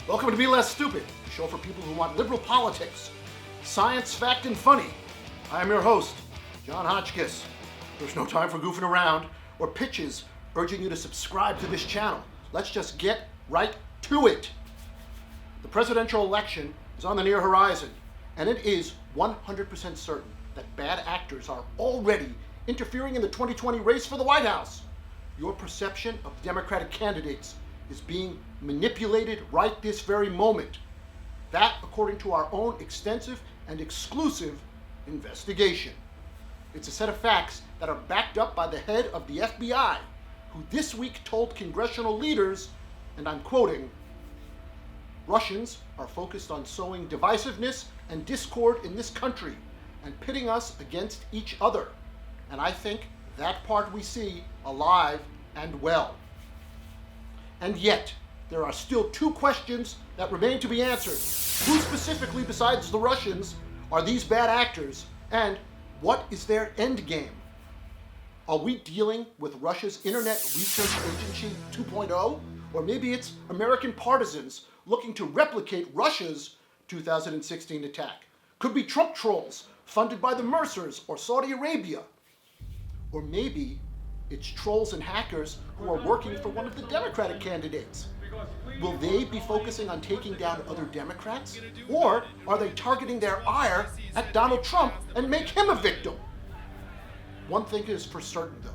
Welcome to Be Less Stupid, the show for people who want liberal politics, science, fact, and funny. I am your host, Jon Hotchkiss. There's no time for goofing around or pitches urging you to subscribe to this channel. Let's just get right to it. The presidential election is on the near horizon, and it is 100% certain that bad actors are already interfering in the 2020 race for the White House. Your perception of Democratic candidates is being manipulated right this very moment. That, according to our own extensive and exclusive investigation. It's a set of facts that are backed up by the head of the FBI, who this week told congressional leaders, and I'm quoting, "Russians are focused on sowing divisiveness and discord in this country and pitting us against each other. And I think that part we see alive and well." And yet, there are still two questions that remain to be answered. Who specifically, besides the Russians, are these bad actors, and what is their end game? Are we dealing with Russia's Internet Research Agency 2.0? Or maybe it's American partisans looking to replicate Russia's 2016 attack. Could be Trump trolls funded by the Mercers or Saudi Arabia. Or maybe it's trolls and hackers who are working for one of the Democratic candidates. Will they be focusing on taking down other Democrats? Or are they targeting their ire at Donald Trump and make him a victim? One thing is for certain, though.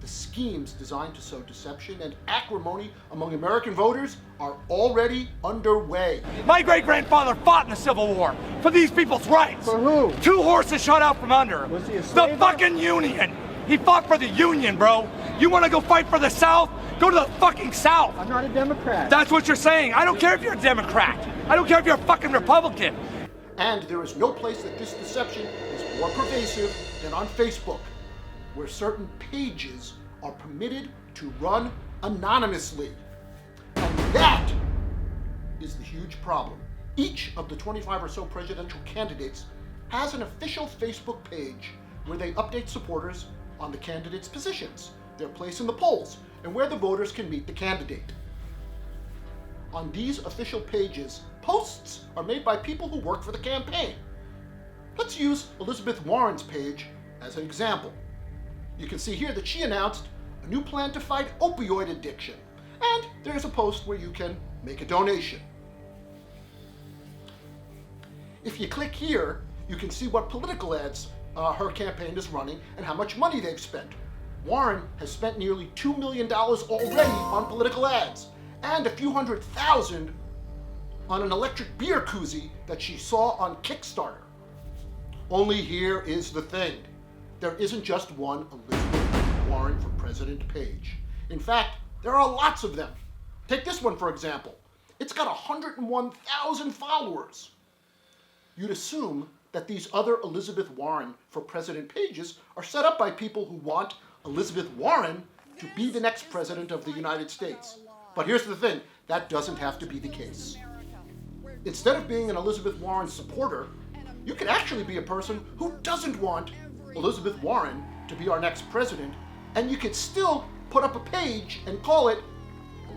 The schemes designed to sow deception and acrimony among American voters are already underway. My great-grandfather fought in the Civil War for these people's rights. For who? 2 horses shot out from under him. Was he a The slave? fucking Union. He fought for the Union, bro. You want to go fight for the South? Go to the fucking South. I'm not a Democrat. That's what you're saying. I don't care if you're a Democrat. I don't care if you're a fucking Republican. And there is no place that this deception is more pervasive than on Facebook, where certain pages are permitted to run anonymously. And that is the huge problem. Each of the 25 or so presidential candidates has an official Facebook page where they update supporters on the candidates' positions, their place in the polls, and where the voters can meet the candidate. On these official pages, posts are made by people who work for the campaign. Let's use Elizabeth Warren's page as an example. You can see here that she announced a new plan to fight opioid addiction, and there's a post where you can make a donation. If you click here, you can see what political ads her campaign is running and how much money they've spent. Warren has spent nearly $2 million already on political ads, and a few $100,000 on an electric beer koozie that she saw on Kickstarter. Only here is the thing. There isn't just one Elizabeth Warren for President page. In fact, there are lots of them. Take this one, for example. It's got 101,000 followers. You'd assume that these other Elizabeth Warren for President pages are set up by people who want Elizabeth Warren to be the next president of the United States. But here's the thing, that doesn't have to be the case. Instead of being an Elizabeth Warren supporter, you can actually be a person who doesn't want Elizabeth Warren to be our next president, and you could still put up a page and call it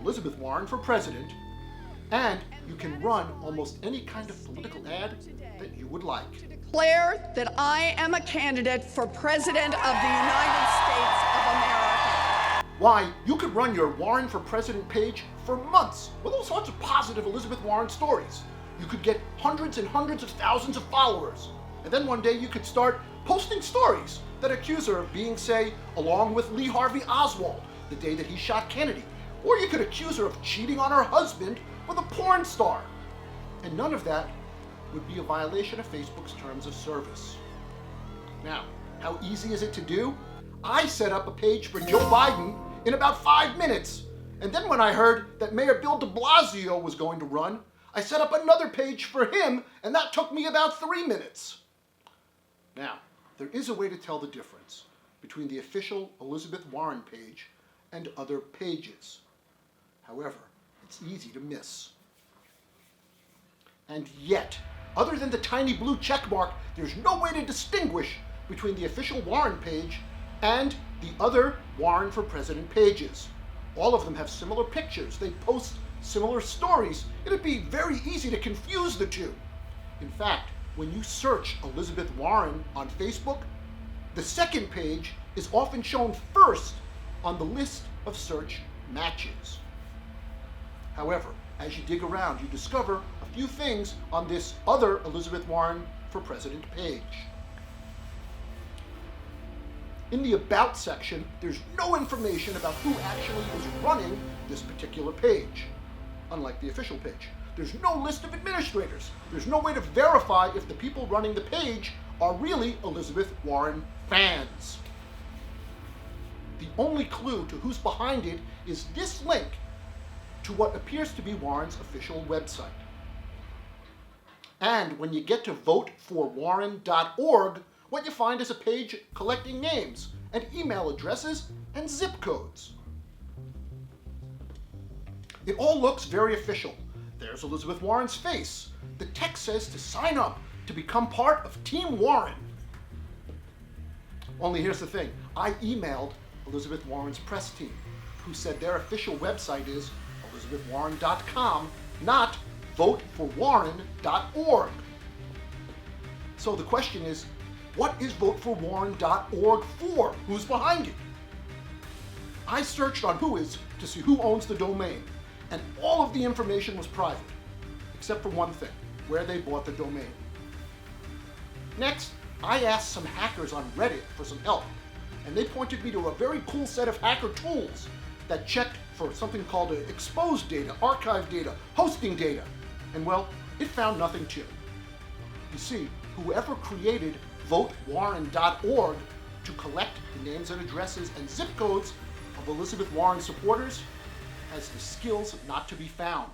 Elizabeth Warren for President, and you can run almost any kind of political ad that you would like. Declare that I am a candidate for President of the United States of America. Why, you could run your Warren for President page for months with all sorts of positive Elizabeth Warren stories. You could get hundreds and hundreds of thousands of followers. And then one day you could start posting stories that accuse her of being, say, along with Lee Harvey Oswald the day that he shot Kennedy. Or you could accuse her of cheating on her husband with a porn star. And none of that would be a violation of Facebook's terms of service. Now, how easy is it to do? I set up a page for Joe Biden in about 5 minutes. And then when I heard that Mayor Bill de Blasio was going to run, I set up another page for him, and that took me about 3 minutes. Now, there is a way to tell the difference between the official Elizabeth Warren page and other pages. However, it's easy to miss. And yet, other than the tiny blue check mark, there's no way to distinguish between the official Warren page and the other Warren for President pages. All of them have similar pictures. They post similar stories, it'd be very easy to confuse the two. In fact, when you search Elizabeth Warren on Facebook, the second page is often shown first on the list of search matches. However, as you dig around, you discover a few things on this other Elizabeth Warren for President page. In the About section, there's no information about who actually is running this particular page, unlike the official page. There's no list of administrators. There's no way to verify if the people running the page are really Elizabeth Warren fans. The only clue to who's behind it is this link to what appears to be Warren's official website. And when you get to voteforwarren.org, what you find is a page collecting names and email addresses and zip codes. It all looks very official. There's Elizabeth Warren's face. The text says to sign up to become part of Team Warren. Only here's the thing. I emailed Elizabeth Warren's press team, who said their official website is elizabethwarren.com, not voteforwarren.org. So the question is, what is voteforwarren.org for? Who's behind it? I searched on Whois to see who owns the domain, and all of the information was private, except for one thing, where they bought the domain. Next, I asked some hackers on Reddit for some help, and they pointed me to a very cool set of hacker tools that checked for something called exposed data, archive data, hosting data, and well, it found nothing too. You see, whoever created votewarren.org to collect the names and addresses and zip codes of Elizabeth Warren supporters has the skills not to be found.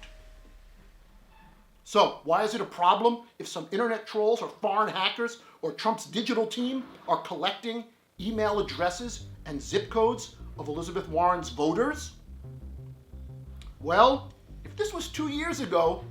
So, why is it a problem if some internet trolls or foreign hackers or Trump's digital team are collecting email addresses and zip codes of Elizabeth Warren's voters? Well, if this was 2 years ago,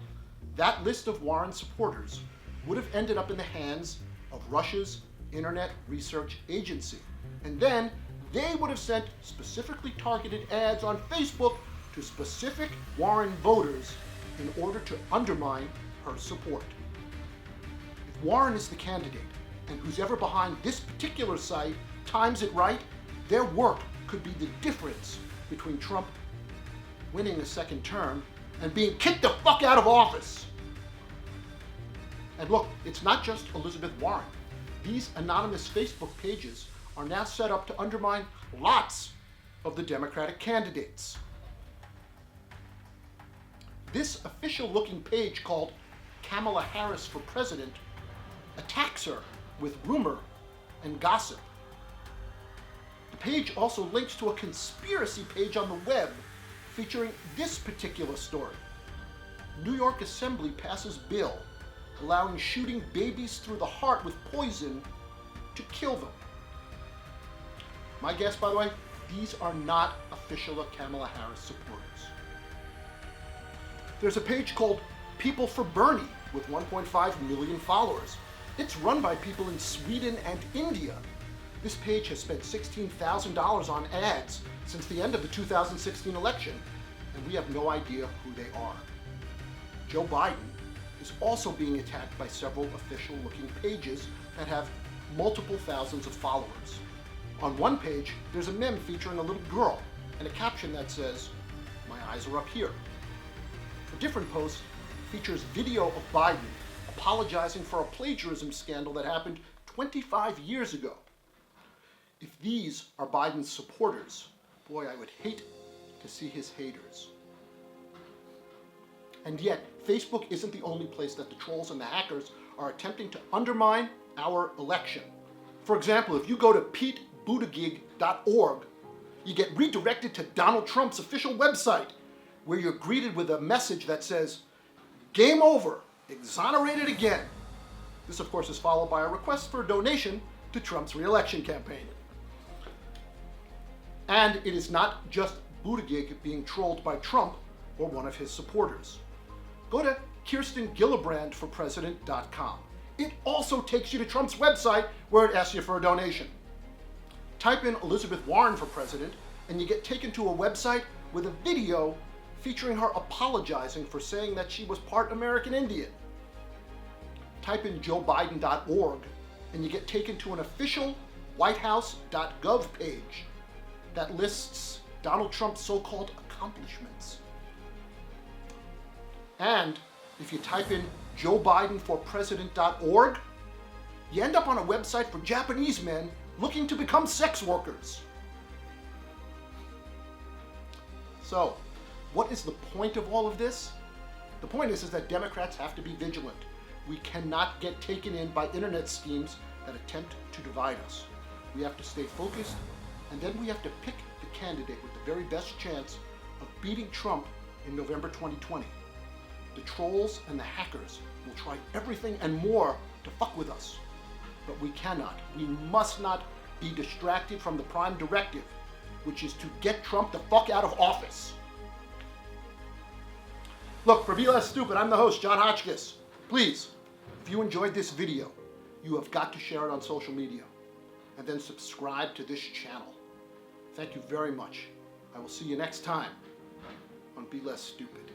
that list of Warren supporters would have ended up in the hands of Russia's Internet Research Agency. And then they would have sent specifically targeted ads on Facebook to specific Warren voters in order to undermine her support. If Warren is the candidate, and who's ever behind this particular site times it right, their work could be the difference between Trump winning a second term and being kicked the fuck out of office. And look, it's not just Elizabeth Warren. These anonymous Facebook pages are now set up to undermine lots of the Democratic candidates. This official-looking page called Kamala Harris for President attacks her with rumor and gossip. The page also links to a conspiracy page on the web featuring this particular story. New York Assembly passes bill allowing shooting babies through the heart with poison to kill them. My guess, by the way, these are not official Kamala Harris supporters. There's a page called People for Bernie with 1.5 million followers. It's run by people in Sweden and India. This page has spent $16,000 on ads since the end of the 2016 election, and we have no idea who they are. Joe Biden is also being attacked by several official-looking pages that have multiple thousands of followers. On one page, there's a meme featuring a little girl and a caption that says, "My eyes are up here." A different post features video of Biden apologizing for a plagiarism scandal that happened 25 years ago. If these are Biden's supporters, boy, I would hate to see his haters. And yet, Facebook isn't the only place that the trolls and the hackers are attempting to undermine our election. For example, if you go to PeteButtigieg.org, you get redirected to Donald Trump's official website, where you're greeted with a message that says, "Game over, exonerated again." This, of course, is followed by a request for a donation to Trump's re-election campaign. And it is not just Buttigieg being trolled by Trump or one of his supporters. Go to KirstenGillibrandforPresident.com. It also takes you to Trump's website where it asks you for a donation. Type in Elizabeth Warren for President and you get taken to a website with a video featuring her apologizing for saying that she was part American Indian. Type in joebiden.org and you get taken to an official whitehouse.gov page that lists Donald Trump's so-called accomplishments. And if you type in joebidenforpresident.org, you end up on a website for Japanese men looking to become sex workers. So, what is the point of all of this? The point is that Democrats have to be vigilant. We cannot get taken in by internet schemes that attempt to divide us. We have to stay focused, and then we have to pick the candidate with the very best chance of beating Trump in November 2020. The trolls and the hackers will try everything and more to fuck with us. But we cannot, we must not be distracted from the prime directive, which is to get Trump the fuck out of office. Look, for Be Less Stupid, I'm the host, Jon Hotchkiss. Please, if you enjoyed this video, you have got to share it on social media, and then subscribe to this channel. Thank you very much. I will see you next time on Be Less Stupid.